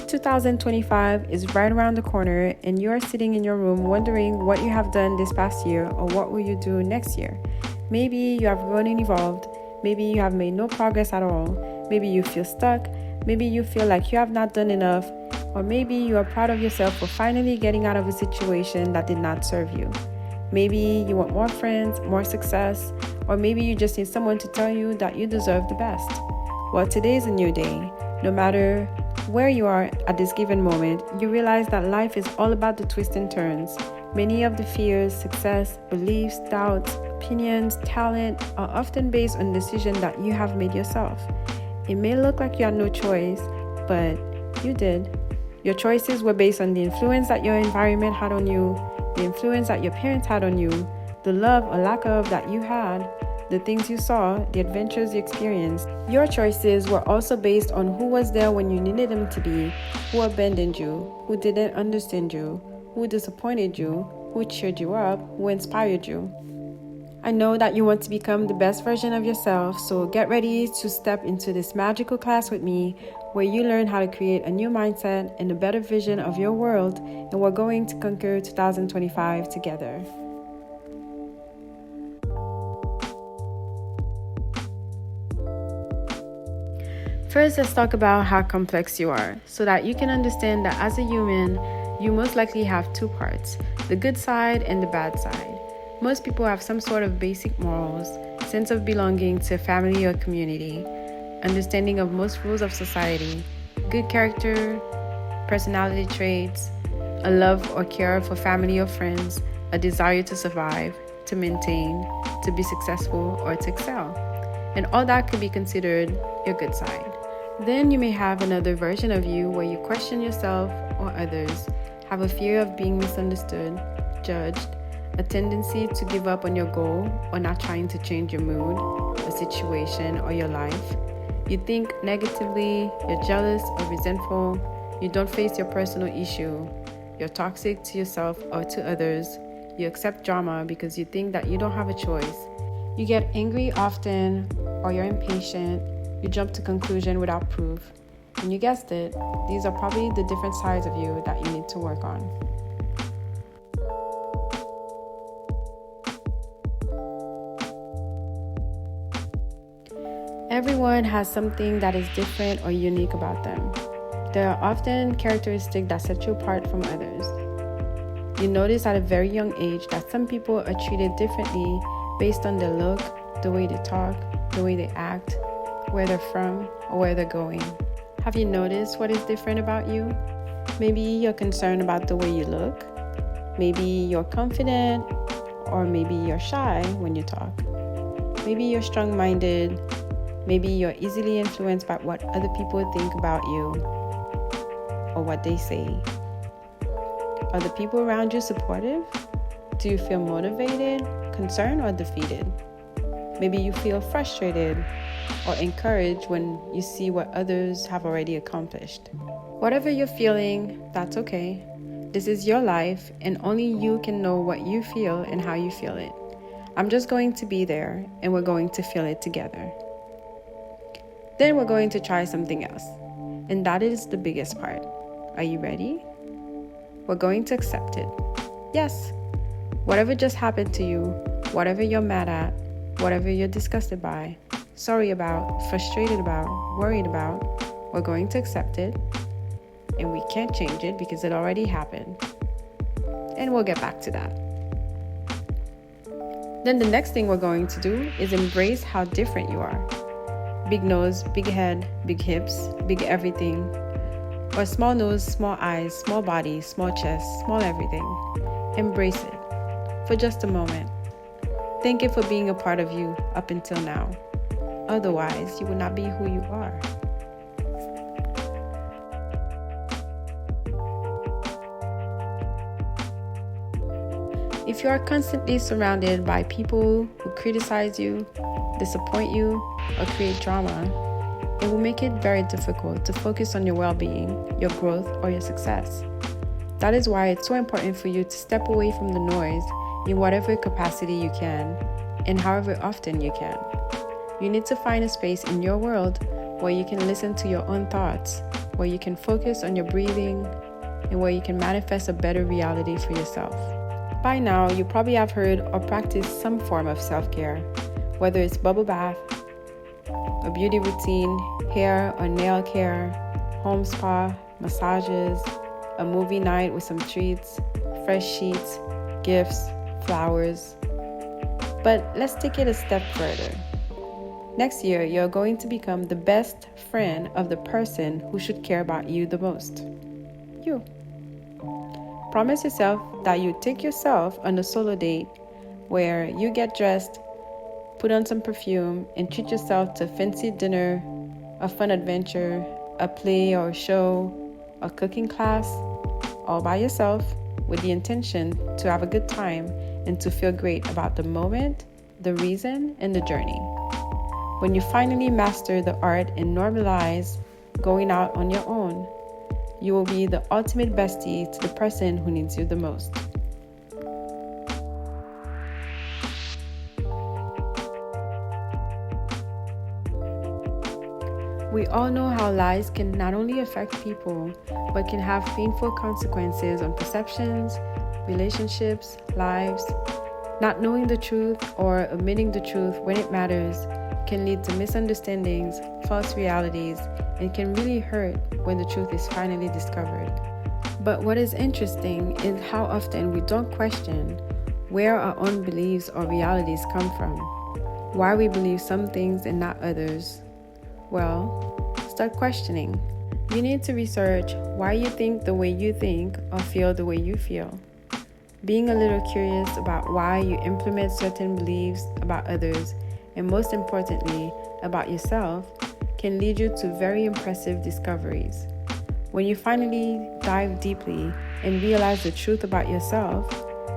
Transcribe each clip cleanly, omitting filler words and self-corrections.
2025 is right around the corner, and you are sitting in your room wondering what you have done this past year or what will you do next year. Maybe you have grown and evolved. Maybe you have made no progress at all. Maybe you feel stuck. Maybe you feel like you have not done enough. Or maybe you are proud of yourself for finally getting out of a situation that did not serve you. Maybe you want more friends, more success, or maybe you just need someone to tell you that you deserve the best. Well, today is a new day. No matter where you are at this given moment, you realize that life is all about the twists and turns. Many of the fears, success, beliefs, doubts, opinions, talent are often based on decisions that you have made yourself. It may look like you had no choice, but you did. Your choices were based on the influence that your environment had on you, the influence that your parents had on you, the love or lack of that you had, the things you saw, the adventures you experienced. Your choices were also based on who was there when you needed them to be, who abandoned you, who didn't understand you, who disappointed you, who cheered you up, who inspired you. I know that you want to become the best version of yourself, so get ready to step into this magical class with me where you learn how to create a new mindset and a better vision of your world, and we're going to conquer 2025 together. First, let's talk about how complex you are, so that you can understand that as a human, you most likely have two parts, the good side and the bad side. Most people have some sort of basic morals, sense of belonging to a family or community, understanding of most rules of society, good character, personality traits, a love or care for family or friends, a desire to survive, to maintain, to be successful, or to excel. And all that could be considered your good side. Then you may have another version of you where you question yourself or others, have a fear of being misunderstood, judged, a tendency to give up on your goal or not trying to change your mood, a situation, or your life. You think negatively, you're jealous or resentful, you don't face your personal issue, you're toxic to yourself or to others, you accept drama because you think that you don't have a choice, you get angry often, or you're impatient, you jump to conclusion without proof. And you guessed it, these are probably the different sides of you that you need to work on. Everyone has something that is different or unique about them. There are often characteristics that set you apart from others. You notice at a very young age that some people are treated differently based on their look, the way they talk, the way they act, where they're from, or where they're going. Have you noticed what is different about you? Maybe you're concerned about the way you look. Maybe you're confident, or maybe you're shy when you talk. Maybe you're strong-minded. Maybe you're easily influenced by what other people think about you or what they say. Are the people around you supportive? Do you feel motivated, concerned, or defeated? Maybe you feel frustrated or encouraged when you see what others have already accomplished. Whatever you're feeling, that's okay. This is your life, and only you can know what you feel and how you feel it. I'm just going to be there, and we're going to feel it together. Then we're going to try something else, and that is the biggest part. Are you ready? We're going to accept it. Yes, whatever just happened to you, whatever you're mad at, whatever you're disgusted by, sorry about, frustrated about, worried about, we're going to accept it, and we can't change it because it already happened. And we'll get back to that. Then the next thing we're going to do is embrace how different you are. Big nose, big head, big hips, big everything. Or small nose, small eyes, small body, small chest, small everything. Embrace it for just a moment. Thank it for being a part of you up until now. Otherwise, you would not be who you are. If you are constantly surrounded by people who criticize you, disappoint you, or create drama, it will make it very difficult to focus on your well-being, your growth, or your success. That is why it's so important for you to step away from the noise in whatever capacity you can, and however often you can. You need to find a space in your world where you can listen to your own thoughts, where you can focus on your breathing and where you can manifest a better reality for yourself. By now, you probably have heard or practiced some form of self-care, whether it's bubble bath, a beauty routine, hair or nail care, home spa, massages, a movie night with some treats, fresh sheets, gifts, flowers. But let's take it a step further. Next year, you're going to become the best friend of the person who should care about you the most. You. Promise yourself that you take yourself on a solo date where you get dressed, put on some perfume, and treat yourself to a fancy dinner, a fun adventure, a play or a show, a cooking class, all by yourself with the intention to have a good time and to feel great about the moment, the reason, and the journey. When you finally master the art and normalize going out on your own, you will be the ultimate bestie to the person who needs you the most. We all know how lies can not only affect people, but can have painful consequences on perceptions, relationships, lives. Not knowing the truth or omitting the truth when it matters can lead to misunderstandings, false realities, and can really hurt when the truth is finally discovered. But what is interesting is how often we don't question where our own beliefs or realities come from, why we believe some things and not others. Well, start questioning. You need to research why you think the way you think or feel the way you feel. Being a little curious about why you implement certain beliefs about others, and most importantly, about yourself, can lead you to very impressive discoveries. When you finally dive deeply and realize the truth about yourself,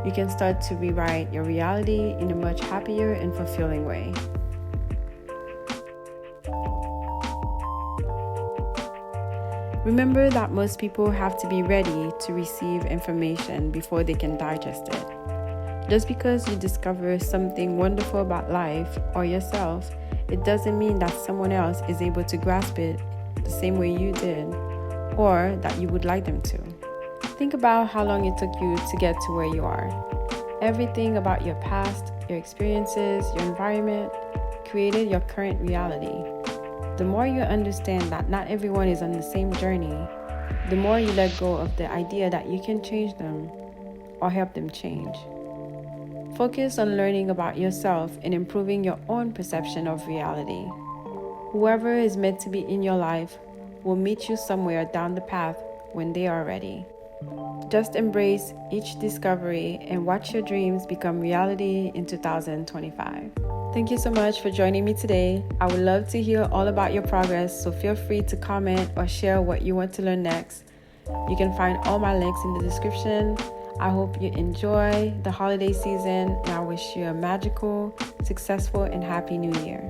you can start to rewrite your reality in a much happier and fulfilling way. Remember that most people have to be ready to receive information before they can digest it. Just because you discover something wonderful about life or yourself, it doesn't mean that someone else is able to grasp it the same way you did, or that you would like them to. Think about how long it took you to get to where you are. Everything about your past, your experiences, your environment created your current reality. The more you understand that not everyone is on the same journey, the more you let go of the idea that you can change them or help them change. Focus on learning about yourself and improving your own perception of reality. Whoever is meant to be in your life will meet you somewhere down the path when they are ready. Just embrace each discovery and watch your dreams become reality in 2025. Thank you so much for joining me today. I would love to hear all about your progress, so feel free to comment or share what you want to learn next. You can find all my links in the description. I hope you enjoy the holiday season, and I wish you a magical, successful, and happy new year.